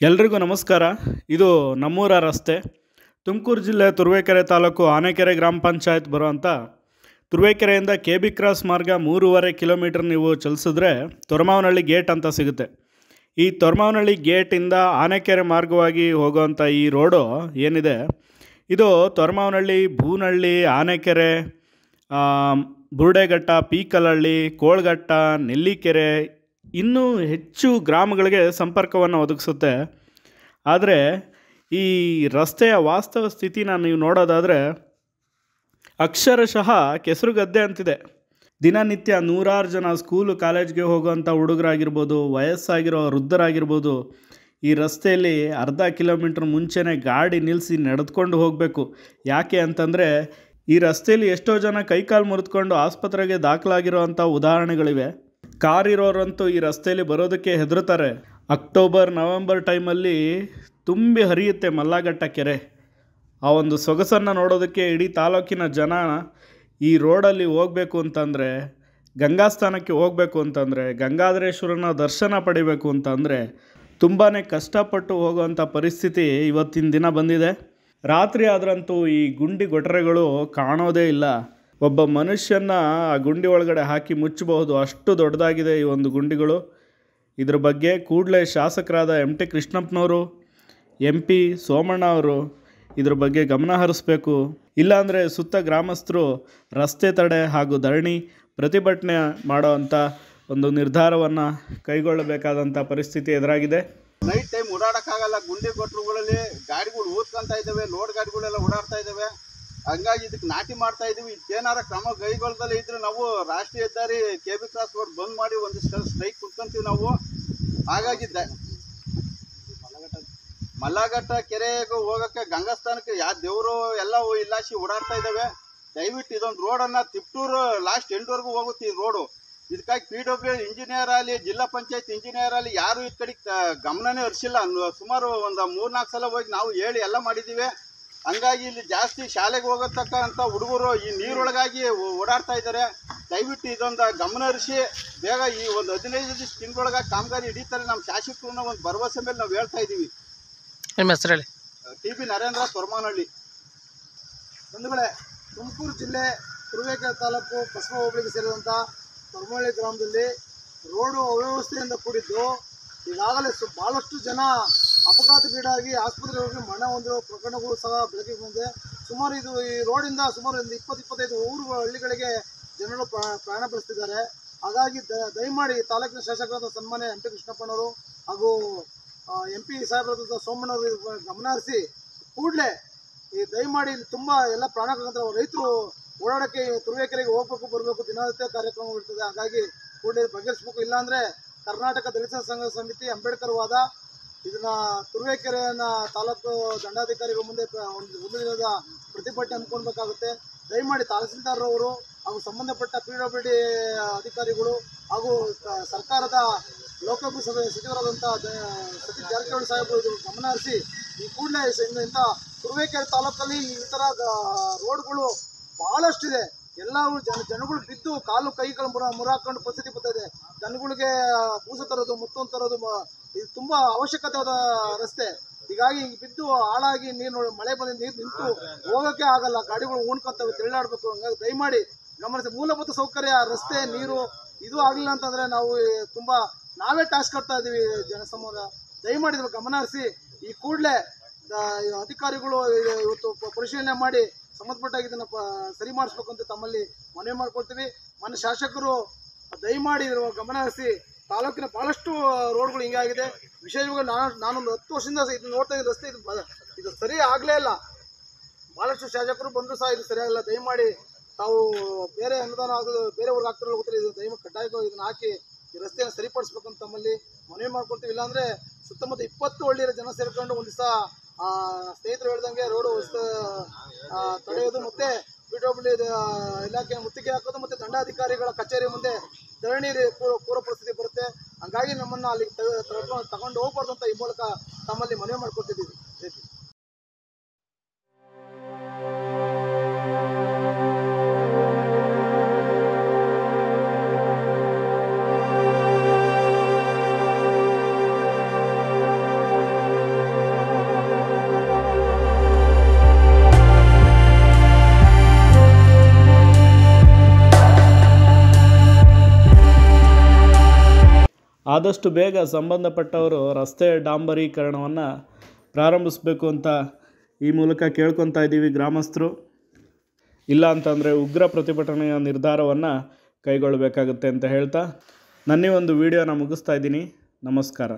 ಎಲ್ರಿಗೂ ನಮಸ್ಕಾರ. ಇದು ನಮ್ಮೂರ ರಸ್ತೆ. ತುಮಕೂರು ಜಿಲ್ಲೆ ತುರುವೇಕೆರೆ ತಾಲೂಕು ಆನೆಕೆರೆ ಗ್ರಾಮ ಪಂಚಾಯತ್ ಬರುವಂಥ ತುರುವೇಕೆರೆಯಿಂದ ಕೆ ಬಿ ಕ್ರಾಸ್ ಮಾರ್ಗ 3.5 ಕಿಲೋಮೀಟರ್ ನೀವು ಚಲಿಸಿದ್ರೆ ತೊರಮಾವನಹಳ್ಳಿ ಗೇಟ್ ಅಂತ ಸಿಗುತ್ತೆ. ಈ ತೊರಮಾವನಹಳ್ಳಿ ಗೇಟಿಂದ ಆನೆಕೆರೆ ಮಾರ್ಗವಾಗಿ ಹೋಗುವಂಥ ಈ ರೋಡು ಏನಿದೆ, ಇದು ತೊರಮಾವನಹಳ್ಳಿ, ಬೂನಹಳ್ಳಿ, ಆನೆಕೆರೆ, ಬುರುಡೆಘಟ್ಟ, ಪೀಕಲಹಳ್ಳಿ, ಕೋಳಘಟ್ಟ, ನೆಲ್ಲಿಕೆರೆ ಇನ್ನೂ ಹೆಚ್ಚು ಗ್ರಾಮಗಳಿಗೆ ಸಂಪರ್ಕವನ್ನು ಒದಗಿಸುತ್ತೆ. ಆದರೆ ಈ ರಸ್ತೆಯ ವಾಸ್ತವ ಸ್ಥಿತಿನ ನೀವು ನೋಡೋದಾದರೆ ಅಕ್ಷರಶಃ ಕೆಸರುಗದ್ದೆ ಅಂತಿದೆ. ದಿನನಿತ್ಯ ನೂರಾರು ಜನ ಸ್ಕೂಲು ಕಾಲೇಜ್ಗೆ ಹೋಗುವಂಥ ಹುಡುಗರಾಗಿರ್ಬೋದು, ವಯಸ್ಸಾಗಿರೋ ವೃದ್ಧರಾಗಿರ್ಬೋದು, ಈ ರಸ್ತೆಯಲ್ಲಿ ಅರ್ಧ ಕಿಲೋಮೀಟ್ರ್ ಮುಂಚೆನೇ ಗಾಡಿ ನಿಲ್ಲಿಸಿ ನಡೆದುಕೊಂಡು ಹೋಗಬೇಕು. ಯಾಕೆ ಅಂತಂದರೆ ಈ ರಸ್ತೆಯಲ್ಲಿ ಎಷ್ಟೋ ಜನ ಕೈಕಾಲು ಮುರಿದುಕೊಂಡು ಆಸ್ಪತ್ರೆಗೆ ದಾಖಲಾಗಿರೋವಂಥ ಉದಾಹರಣೆಗಳಿವೆ. ಕಾರ್ ಇರೋರಂತೂ ಈ ರಸ್ತೆಯಲ್ಲಿ ಬರೋದಕ್ಕೆ ಹೆದರ್ತಾರೆ. ಅಕ್ಟೋಬರ್, ನವೆಂಬರ್ ಟೈಮಲ್ಲಿ ತುಂಬಿ ಹರಿಯುತ್ತೆ ಮಲ್ಲಾಘಟ್ಟ ಕೆರೆ. ಆ ಒಂದು ಸೊಗಸನ್ನು ನೋಡೋದಕ್ಕೆ ಇಡೀ ತಾಲೂಕಿನ ಜನ ಈ ರೋಡಲ್ಲಿ ಹೋಗಬೇಕು ಅಂತಂದರೆ, ಗಂಗಾಸ್ಥಾನಕ್ಕೆ ಹೋಗಬೇಕು ಅಂತಂದರೆ, ಗಂಗಾಧರೇಶ್ವರನ ದರ್ಶನ ಪಡಿಬೇಕು ಅಂತಂದರೆ ತುಂಬಾ ಕಷ್ಟಪಟ್ಟು ಹೋಗುವಂಥ ಪರಿಸ್ಥಿತಿ ಇವತ್ತಿನ ದಿನ ಬಂದಿದೆ. ರಾತ್ರಿ ಆದ್ರಂತೂ ಈ ಗುಂಡಿ ಗೊಟರೆಗಳು ಕಾಣೋದೇ ಇಲ್ಲ. ಒಬ್ಬ ಮನುಷ್ಯನ ಆ ಗುಂಡಿ ಒಳಗಡೆ ಹಾಕಿ ಮುಚ್ಚಬಹುದು, ಅಷ್ಟು ದೊಡ್ಡದಾಗಿದೆ ಈ ಒಂದು ಗುಂಡಿಗಳು. ಇದ್ರ ಬಗ್ಗೆ ಕೂಡಲೇ ಶಾಸಕರಾದ ಟಿ ಕೃಷ್ಣಪ್ಪನವರು, MP ಸೋಮಣ್ಣ ಅವರು ಇದ್ರ ಬಗ್ಗೆ ಗಮನ ಹರಿಸ್ಬೇಕು. ಇಲ್ಲಾಂದರೆ ಸುತ್ತ ಗ್ರಾಮಸ್ಥರು ರಸ್ತೆ ತಡೆ ಹಾಗೂ ಧರಣಿ ಪ್ರತಿಭಟನೆ ಮಾಡೋವಂಥ ಒಂದು ನಿರ್ಧಾರವನ್ನು ಕೈಗೊಳ್ಳಬೇಕಾದಂಥ ಪರಿಸ್ಥಿತಿ ಎದುರಾಗಿದೆ. ನೈಟ್ ಟೈಮ್ ಓಡಾಡೋಕ್ಕಾಗಲ್ಲ. ಗುಂಡಿ ಗೊಟ್ಟರುಗಳಲ್ಲಿ ಗಾಡಿಗಳು ಊದ್ಕೊಂತ ಇದ್ದಾವೆ, ಲೋಡ್ ಗಾಡಿಗಳೆಲ್ಲ ಓಡಾಡ್ತಾ ಇದ್ದಾವೆ. ಹಂಗಾಗಿ ಇದಕ್ಕೆ ನಾಟಿ ಮಾಡ್ತಾ ಇದೀವಿ. ಇದಕ್ಕೇನಾರ ಕ್ರಮ ಕೈಗೊಳ್ಳದಲ್ಲೇ ಇದ್ರೆ ನಾವು ರಾಷ್ಟ್ರೀಯ ಹೆದ್ದಾರಿ ಕೆ ಬಿ ಕ್ರಾಸ್ ರೋಡ್ ಬಂದ್ ಮಾಡಿ ಒಂದಿಷ್ಟು ಸ್ಟ್ರೈಕ್ ಕುತ್ಕೊಂತೀವಿ ನಾವು. ಹಾಗಾಗಿ ಮಲ್ಲಾಘಟ್ಟ ಕೆರೆಗೆ ಹೋಗೋಕ್ಕೆ, ಗಂಗಾಸ್ಥಾನಕ್ಕೆ ಯಾವ ದೇವರು ಎಲ್ಲ ಇಲ್ಲಾಸಿ ಓಡಾಡ್ತಾ ಇದ್ದಾವೆ. ದಯವಿಟ್ಟು ಇದೊಂದು ರೋಡನ್ನು ತಿಪ್ಟೂರು ಲಾಸ್ಟ್ ಎಂಡ್ವರೆಗೂ ಹೋಗುತ್ತೆ ಈ ರೋಡು. ಇದಕ್ಕಾಗಿ PW ಇಂಜಿನಿಯರ್ ಆಗಲಿ, ಜಿಲ್ಲಾ ಪಂಚಾಯತ್ ಇಂಜಿನಿಯರ್ ಆಗಲಿ ಯಾರು ಈ ಕಡೆ ಗಮನನೇ ಹರಿಸಿಲ್ಲ. ಸುಮಾರು ಒಂದು 3-4 ಸಲ ಹೋಗಿ ನಾವು ಹೇಳಿ ಎಲ್ಲ ಮಾಡಿದ್ದೀವಿ. ಹಂಗಾಗಿ ಇಲ್ಲಿ ಜಾಸ್ತಿ ಶಾಲೆಗೆ ಹೋಗತಕ್ಕಂಥ ಹುಡುಗರು ಈ ನೀರೊಳಗಾಗಿ ಓಡಾಡ್ತಾ ಇದ್ದಾರೆ. ದಯವಿಟ್ಟು ಇದೊಂದು ಗಮನ ಹರಿಸಿ ಬೇಗ ಈ ಒಂದು 15 ತಿಂಗಳೊಳಗಾಗಿ ಕಾಮಗಾರಿ ಹಿಡಿತಾರೆ. ನಮ್ಮ ಶಾಸಕರನ್ನ ಒಂದು ಭರವಸೆ ಮೇಲೆ ನಾವು ಹೇಳ್ತಾ ಇದ್ದೀವಿ. ನಿಮ್ಮ ಹೆಸರು ಹೇಳಿ. TB ನರೇಂದ್ರ, ತೊರಮಾವನಹಳ್ಳಿ. ಬಂಧುಗಳೇ, ತುಮಕೂರು ಜಿಲ್ಲೆ ತುರುವೇಕೆರೆ ತಾಲೂಕು ಕಸಬಾ ಹೋಬಳಿಗೆ ಸೇರಿದಂಥ ತೊರಮಾವನಹಳ್ಳಿ ಗ್ರಾಮದಲ್ಲಿ ರೋಡು ಅವ್ಯವಸ್ಥೆಯಿಂದ ಕೂಡಿದ್ದು ಈಗಾಗಲೇ ಭಾಳಷ್ಟು ಜನ ಅಪಘಾತಗೀಡಾಗಿ ಆಸ್ಪತ್ರೆಗೆ ಹೋಗಿ ಮರಣ ಹೊಂದಿರುವ ಪ್ರಕರಣಗಳು ಸಹ ಬೆಳಕಿಗೆ ಬಂದಿದೆ. ಸುಮಾರು ಈ ರೋಡಿಂದ ಸುಮಾರು ಒಂದು 20-25 ಹಳ್ಳಿಗಳಿಗೆ ಜನರು ಪ್ರಾಣ ಬಯಸ್ತಿದ್ದಾರೆ. ಹಾಗಾಗಿ ದಯಮಾಡಿ ತಾಲೂಕಿನ ಶಾಸಕರಾದ ಸನ್ಮಾನ್ಯ ಟಿ ಕೃಷ್ಣಪ್ಪನವರು ಹಾಗೂ MP ಸಾಹೇಬರಾದ ಸೋಮಣ್ಣವರು ಗಮನ ಹರಿಸಿ ಕೂಡಲೇ ಈ ದಯಮಾಡಿ ಇಲ್ಲಿ ತುಂಬ ಎಲ್ಲ ಪ್ರಾಣಕ್ಕಂತ ರೈತರು ಓಡಾಡೋಕ್ಕೆ ತುರುವೇಕೆರೆಗೆ ಹೋಗ್ಬೇಕು ಬರಬೇಕು, ದಿನನಿತ್ಯ ಕಾರ್ಯಕ್ರಮ ಇರ್ತದೆ. ಹಾಗಾಗಿ ಕೂಡಲೇ ಬಗೆಹರಿಸಬೇಕು. ಇಲ್ಲಾಂದರೆ ಕರ್ನಾಟಕ ದಲಿತ ಸಂಘ ಸಮಿತಿ ಅಂಬೇಡ್ಕರ್ ವಾದ ಇದನ್ನು ತುರುವೇಕೆರೆಯನ್ನು ತಾಲೂಕು ದಂಡಾಧಿಕಾರಿಗಳ ಮುಂದೆ ಒಂದು ದಿನದ ಪ್ರತಿಭಟನೆ ಹಮ್ಮಿಕೊಳ್ಬೇಕಾಗುತ್ತೆ. ದಯಮಾಡಿ ತಹಸೀಲ್ದಾರ್ ಅವರು ಹಾಗೂ ಸಂಬಂಧಪಟ್ಟ PWD ಅಧಿಕಾರಿಗಳು ಹಾಗೂ ಸರ್ಕಾರದ ಲೋಕೋಪಯೋಗಿ ಸಚಿವರಾದಂಥ ಸತೀಶ್ ಜಾರಕಿಹೊಳಿ ಸಾಹೇಬರು ಇದು ಗಮನ ಹರಿಸಿ ಈ ಕೂಡಲೇ ಇಂಥ ತುರುವೇಕೆರೆ ತಾಲೂಕಲ್ಲಿ ಈ ಥರ ರೋಡ್ಗಳು ಭಾಳಷ್ಟಿದೆ. ಎಲ್ಲರೂ ಜನಗಳು ಬಿದ್ದು ಕಾಲು ಕೈಗಳು ಮುರಾಕೊಂಡು ಪರಿಸ್ಥಿತಿ ಬರ್ತಾಯಿದೆ. ಜನಗಳಿಗೆ ಬೂಸ ತರೋದು, ಮತ್ತೊಂದು ತರೋದು ಇದು ತುಂಬ ಅವಶ್ಯಕತೆಯಾದ ರಸ್ತೆ. ಹೀಗಾಗಿ ಬಿದ್ದು ಹಾಳಾಗಿ ನೀರು ಮಳೆ ಬಂದ ನೀರು ನಿಂತು ಹೋಗೋಕ್ಕೆ ಆಗಲ್ಲ, ಗಾಡಿಗಳು ಉಣ್ಕೊತವೆ, ತೆಳ್ಳಾಡಬೇಕು. ಹಂಗಾಗಿ ದಯಮಾಡಿ ಗಮನಿಸಿ, ಮೂಲಭೂತ ಸೌಕರ್ಯ ರಸ್ತೆ, ನೀರು ಇದು ಆಗಲಿಲ್ಲ ಅಂತಂದರೆ ನಾವು ತುಂಬ ನಾವೇ ಟಾಸ್ಕ್ ಕಟ್ತಾ ಇದ್ದೀವಿ ಜನಸಮೂಹ. ದಯಮಾಡಿ ಇದನ್ನು ಗಮನ ಹರಿಸಿ ಈ ಕೂಡಲೇ ಅಧಿಕಾರಿಗಳು ಇವತ್ತು ಪರಿಶೀಲನೆ ಮಾಡಿ ಸಂಬಂಧಪಟ್ಟಾಗಿ ಇದನ್ನು ಸರಿ ಮಾಡಿಸ್ಬೇಕು ಅಂತ ತಮ್ಮಲ್ಲಿ ಮನವಿ ಮಾಡ್ಕೊಳ್ತೀವಿ. ಮನೆ ಶಾಸಕರು ದಯಮಾಡಿ ಗಮನ ಹರಿಸಿ. ತಾಲೂಕಿನ ಭಾಳಷ್ಟು ರೋಡ್ಗಳು ಹಿಂಗೆ ಆಗಿದೆ. ವಿಶೇಷವಾಗಿ ನಾನೊಂದು 10 ವರ್ಷದಿಂದ ಇದು ನೋಡ್ತಾ ಇದ್ದೀನಿ. ರಸ್ತೆ ಇದು ಸರಿ ಆಗಲೇ ಇಲ್ಲ. ಭಾಳಷ್ಟು ಶಾಸಕರು ಬಂದರೂ ಸಹ ಇದು ಸರಿಯಾಗಿಲ್ಲ. ದಯಮಾಡಿ ತಾವು ಬೇರೆ ಅನುದಾನ ಆಗೋದು ಬೇರೆಯವ್ರಿಗೆ ಆಗ್ತಿರೋ ಗೊತ್ತಿಲ್ಲ, ಇದು ದಯಮಾಡಿ ಕಡ್ಡಾಯವಾಗಿ ಇದನ್ನು ಹಾಕಿ ಈ ರಸ್ತೆಯನ್ನು ಸರಿಪಡಿಸ್ಬೇಕಂತ ತಮ್ಮಲ್ಲಿ ಮನವಿ ಮಾಡ್ಕೊಳ್ತೀವಿ. ಇಲ್ಲಾಂದರೆ ಸುತ್ತಮುತ್ತ 20 ಹಳ್ಳಿಯ ಜನ ಸೇರಿಕೊಂಡು ಒಂದು ದಿವಸ ಸ್ನೇಹಿತರು ಹೇಳ್ದಂಗೆ ರೋಡು ತಡೆಯೋದು, ಮತ್ತು PWD ಇಲಾಖೆ ಮುತ್ತಿಗೆ ಹಾಕೋದು, ಮತ್ತು ದಂಡಾಧಿಕಾರಿಗಳ ಕಚೇರಿ ಮುಂದೆ ಧರಣಿ ಪೂರ್ವ ಪರಿಸ್ಥಿತಿ ಬರುತ್ತೆ. ಹಾಗಾಗಿ ನಮ್ಮನ್ನು ಅಲ್ಲಿಗೆ ತಗೊಂಡು ಹೋಗ್ಬಾರ್ದು ಅಂತ ಈ ಮೂಲಕ ತಮ್ಮಲ್ಲಿ ಮನವಿ ಮಾಡ್ಕೊಳ್ತಿದ್ದೀವಿ. ಆದಷ್ಟು ಬೇಗ ಸಂಬಂಧಪಟ್ಟವರು ರಸ್ತೆ ಡಾಂಬರೀಕರಣವನ್ನು ಪ್ರಾರಂಭಿಸಬೇಕು ಅಂತ ಈ ಮೂಲಕ ಕೇಳ್ಕೊತಾ ಇದ್ದೀವಿ ಗ್ರಾಮಸ್ಥರು. ಇಲ್ಲ ಅಂತಂದರೆ ಉಗ್ರ ಪ್ರತಿಭಟನೆಯ ನಿರ್ಧಾರವನ್ನು ಕೈಗೊಳ್ಳಬೇಕಾಗುತ್ತೆ ಅಂತ ಹೇಳ್ತಾ ನನ್ನ ಒಂದು ವಿಡಿಯೋನ ಮುಗಿಸ್ತಾ ಇದ್ದೀನಿ. ನಮಸ್ಕಾರ.